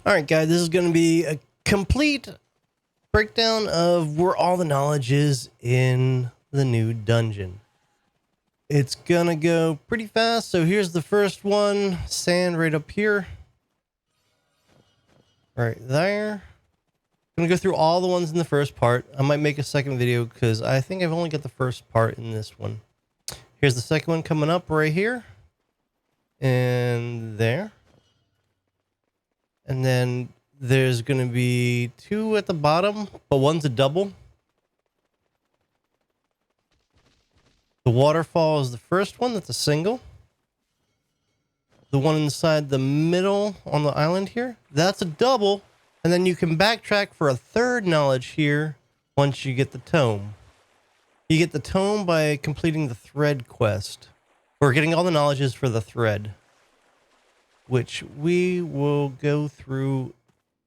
All right, guys, this is going to be a complete breakdown of where all the knowledge is in the new dungeon. It's going to go pretty fast. So here's the first one, sand right up here. Right there. I'm going to go through all the ones in the first part. I might make a second video because I think I've only got the first part in this one. Here's the second one coming up right here. And there. And then there's going to be two at the bottom, but one's a double. The Waterfall is the first one. That's a single. The one inside the middle on the island here, that's a double. And then you can backtrack for a third knowledge here once you get the Tome. You get the Tome by completing the thread quest. Or getting all the knowledges for the thread, which we will go through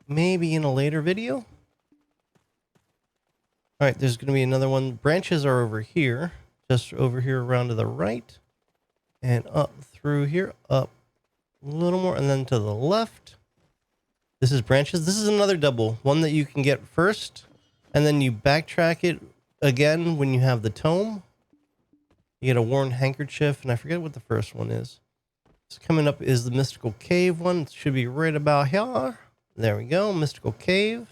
maybe in a later video. All right, there's going to be another one. Branches are over here, just over here around to the right, and up through here, up a little more, and then to the left. This is branches. This is another double, one that you can get first, and then you backtrack it again when you have the Tome. You get a worn handkerchief, and I forget what the first one is. Coming up is the Mystical Cave one. It should be right about here. There we go, Mystical Cave.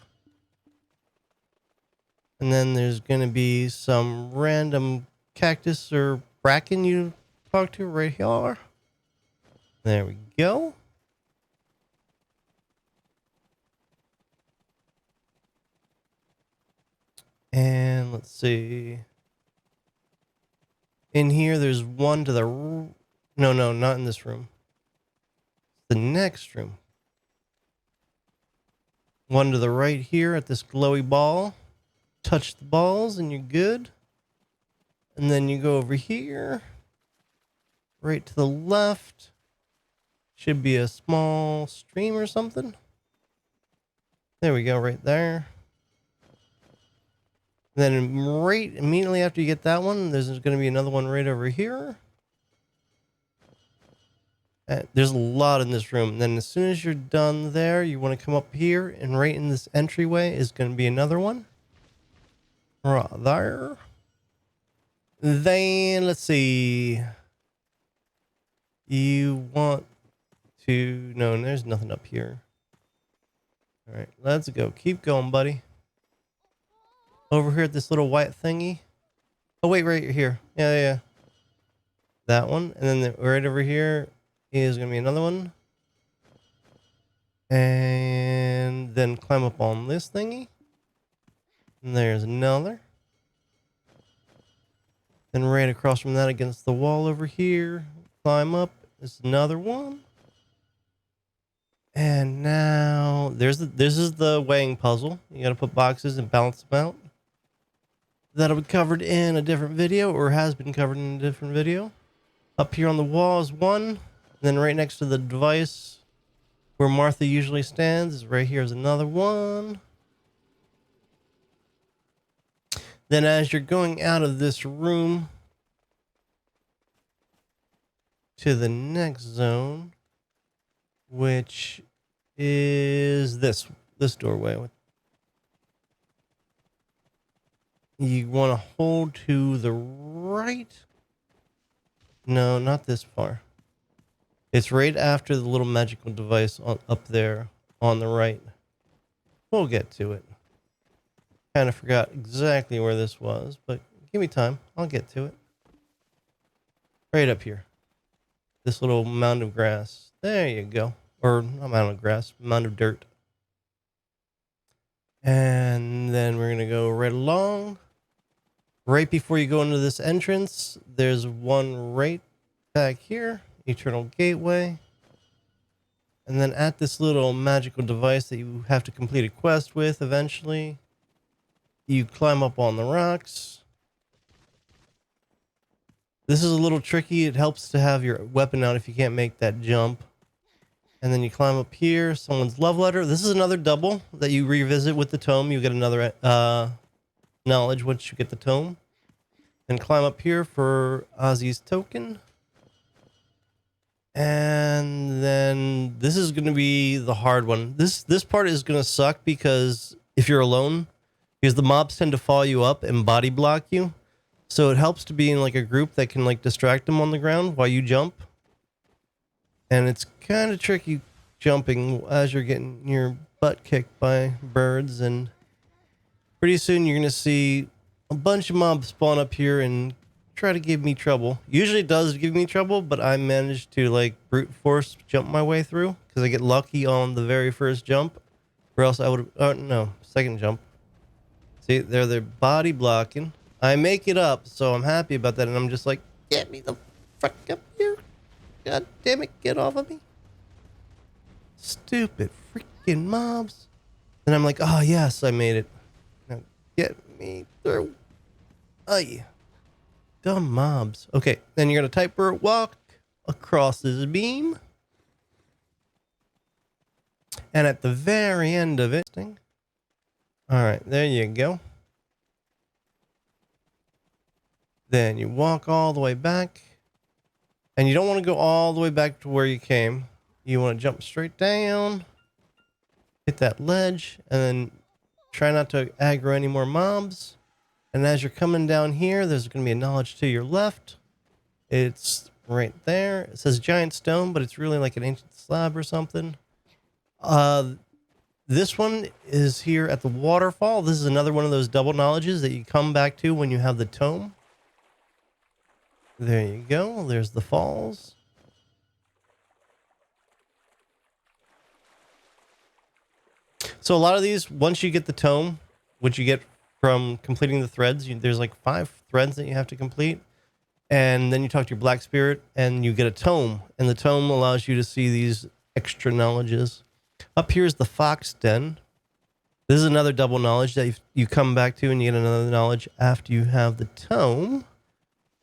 And then there's going to be some random cactus or bracken you talk to right here. There we go. And let's see. In here, there's one to the... No, not in this room. The next room. One to the right here at this glowy ball. Touch the balls and you're good. And then you go over here. Right to the left. Should be a small stream or something. There we go, right there. Then right immediately after you get that one, there's going to be another one right over here. There's a lot in this room. And then as soon as you're done there, you want to come up here, and right in this entryway is going to be another one. Right there. Then let's see. You want to... No, there's nothing up here. All right, let's go. Keep going, buddy. Over here at this little white thingy. Oh, wait, right here. Yeah. That one. And then right over here is going to be another one. And then climb up on this thingy. And there's another. Then right across from that against the wall over here. Climb up. There's another one. And now this is the weighing puzzle. You got to put boxes and balance them out. That'll be covered in a different video, or has been covered in a different video. Up here on the wall is one. And then right next to the device where Martha usually stands is right here is another one. Then as you're going out of this room to the next zone, which is this doorway. You want to hold to the right. No, not this far. It's right after the little magical device up there on the right. We'll get to it. Kind of forgot exactly where this was, but give me time. I'll get to it. Right up here. This little mound of grass. There you go. Or not mound of grass, mound of dirt. And then we're going to go right along. Right before you go into this entrance, there's one right back here. Eternal Gateway. And then at this little magical device that you have to complete a quest with eventually, you climb up on the rocks. This is a little tricky. It helps to have your weapon out if you can't make that jump. And then you climb up here. Someone's love letter. This is another double that you revisit with the Tome. You get another knowledge once you get the Tome. And climb up here for Ozzy's token. And then This is going to be the hard one. This part is going to suck because if you're alone, because the mobs tend to follow you up and body block you. So it helps to be in like a group that can like distract them on the ground while you jump. And it's kind of tricky jumping as you're getting your butt kicked by birds, and pretty soon you're going to see a bunch of mobs spawn up here and try to give me trouble. Usually it does give me trouble, but I managed to like brute force jump my way through because I get lucky on the very first jump, or else I would have, oh no, second jump. See, they're body blocking. I make it up, so I'm happy about that, and I'm just like, get me the fuck up here. God damn it, get off of me. Stupid freaking mobs. And I'm like, oh yes, I made it. Now get me through. Aye. Dumb mobs. Okay, then you're going to type for walk across this beam. And at the very end of it, alright, there you go. Then you walk all the way back. And you don't want to go all the way back to where you came. You want to jump straight down. Hit that ledge. And then try not to aggro any more mobs. And as you're coming down here, there's going to be a knowledge to your left. It's right there. It says giant stone, but it's really like an ancient slab or something. This one is here at the waterfall. This is another one of those double knowledges that you come back to when you have the tome. There you go. There's the falls. So a lot of these, once you get the tome, which you get from completing the threads, there's like 5 threads that you have to complete. And then you talk to your black spirit and you get a tome. And the tome allows you to see these extra knowledges. Up here is the fox den. This is another double knowledge that you come back to and you get another knowledge after you have the tome.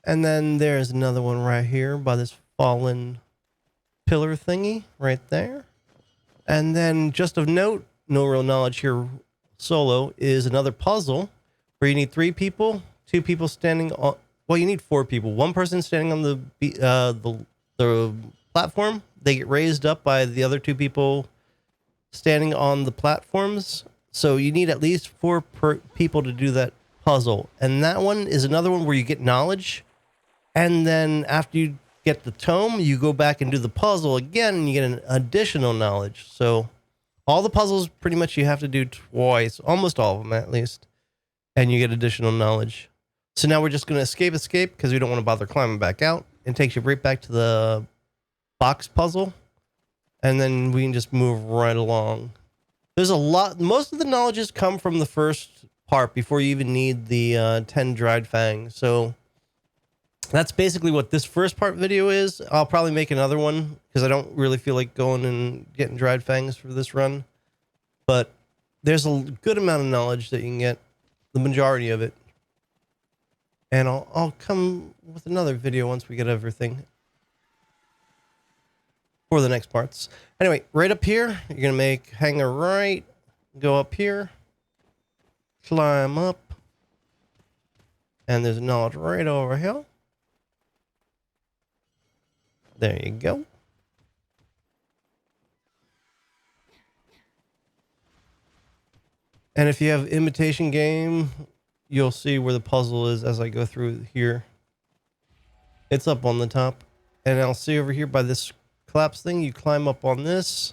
And then there's another one right here by this fallen pillar thingy right there. And then just of note, no real knowledge here solo, is another puzzle where you need 3 people, 2 people standing on, well, you need 4 people. 1 person standing on the platform. They get raised up by the other 2 people standing on the platforms. So you need at least 4 people to do that puzzle. And that one is another one where you get knowledge. And then after you get the tome, you go back and do the puzzle again, and you get an additional knowledge. So all the puzzles, pretty much you have to do twice, almost all of them at least, and you get additional knowledge. So now we're just going to escape, because we don't want to bother climbing back out. It takes you right back to the box puzzle, and then we can just move right along. There's a lot, most of the knowledges come from the first part before you even need the 10 dried fangs. So that's basically what this first part video is. I'll probably make another one because I don't really feel like going and getting dried fangs for this run. But there's a good amount of knowledge that you can get, the majority of it. And I'll come with another video once we get everything for the next parts. Anyway, right up here, you're going to hang a right, go up here, climb up, and there's knowledge right over here. There you go. And if you have imitation game, you'll see where the puzzle is as I go through here. It's up on the top. And I'll see over here by this collapse thing, you climb up on this.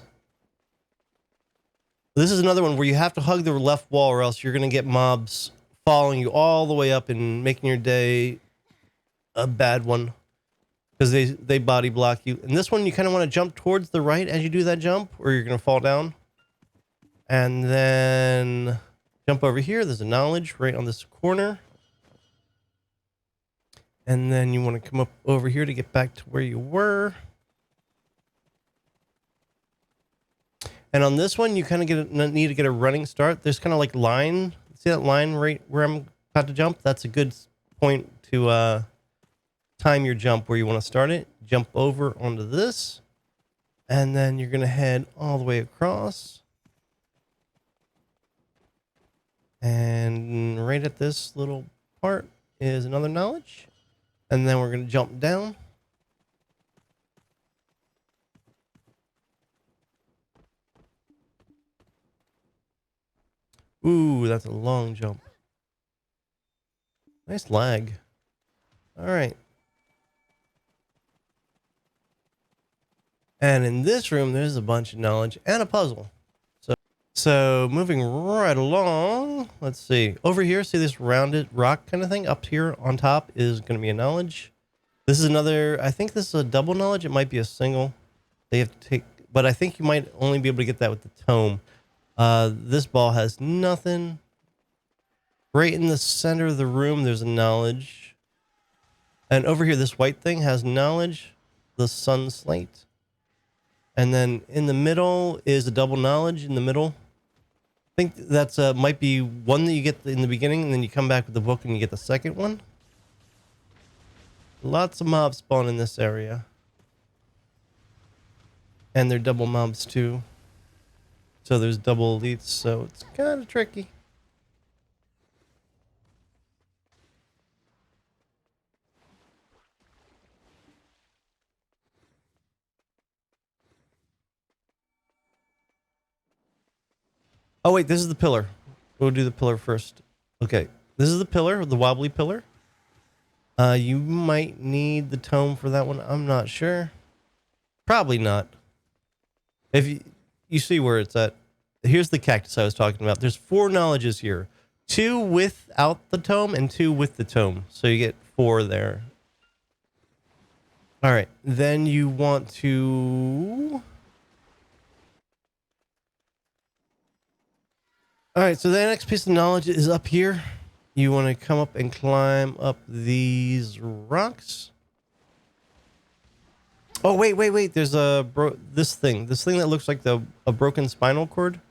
This is another one where you have to hug the left wall or else you're going to get mobs following you all the way up and making your day a bad one. Because they body block you. And this one, you kind of want to jump towards the right as you do that jump, or you're going to fall down. And then jump over here. There's a knowledge right on this corner. And then you want to come up over here to get back to where you were. And on this one, you kind of need to get a running start. There's kind of like line. See that line right where I'm about to jump? That's a good point to time your jump where you want to start it. Jump over onto this. And then you're going to head all the way across. And right at this little part is another knowledge. And then we're going to jump down. Ooh, that's a long jump. Nice lag. All right. And in this room, there's a bunch of knowledge and a puzzle. So moving right along, let's see. Over here, see this rounded rock kind of thing? Up here on top is going to be a knowledge. This is another, I think this is a double knowledge. It might be a single. They have to take, but I think you might only be able to get that with the tome. This ball has nothing. Right in the center of the room, there's a knowledge. And over here, this white thing has knowledge, the sun slate. And then in the middle is a double knowledge in the middle. I think that's might be one that you get in the beginning, and then you come back with the book and you get the second one. Lots of mobs spawn in this area. And they're double mobs too. So there's double elites, so it's kind of tricky. Oh wait, this is the pillar. We'll do the pillar first. Okay, this is the pillar, the wobbly pillar. You might need the tome for that one. I'm not sure. Probably not. If you see where it's at. Here's the cactus I was talking about. There's 4 knowledges here. 2 without the tome and 2 with the tome. So you get 4 there. All right. Then you want to... All right, so the next piece of knowledge is up here. You want to come up and climb up these rocks. Oh, wait. There's a this thing that looks like a broken spinal cord.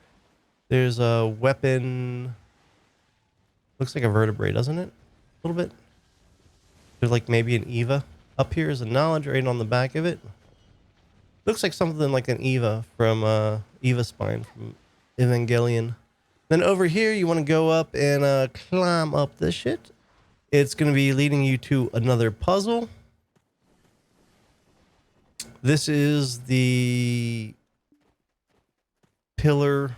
There's a weapon. Looks like a vertebrae, doesn't it? A little bit. There's like maybe an Eva. Up here is a knowledge right on the back of it. Looks like something like an Eva from Eva spine from Evangelion. Then over here, you want to go up and climb up this shit. It's going to be leading you to another puzzle. This is the pillar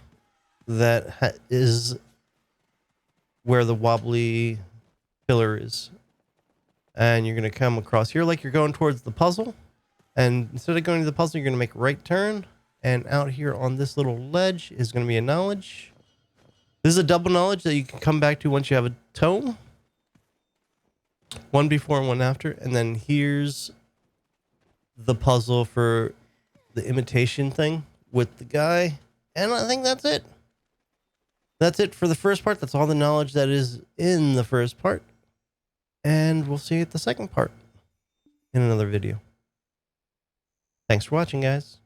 that is where the wobbly pillar is. And you're going to come across here like you're going towards the puzzle. And instead of going to the puzzle, you're going to make a right turn. And out here on this little ledge is going to be a knowledge. This is a double knowledge that you can come back to once you have a tome. One before and one after. And then here's the puzzle for the imitation thing with the guy. And I think that's it. That's it for the first part. That's all the knowledge that is in the first part. And we'll see you at the second part in another video. Thanks for watching, guys.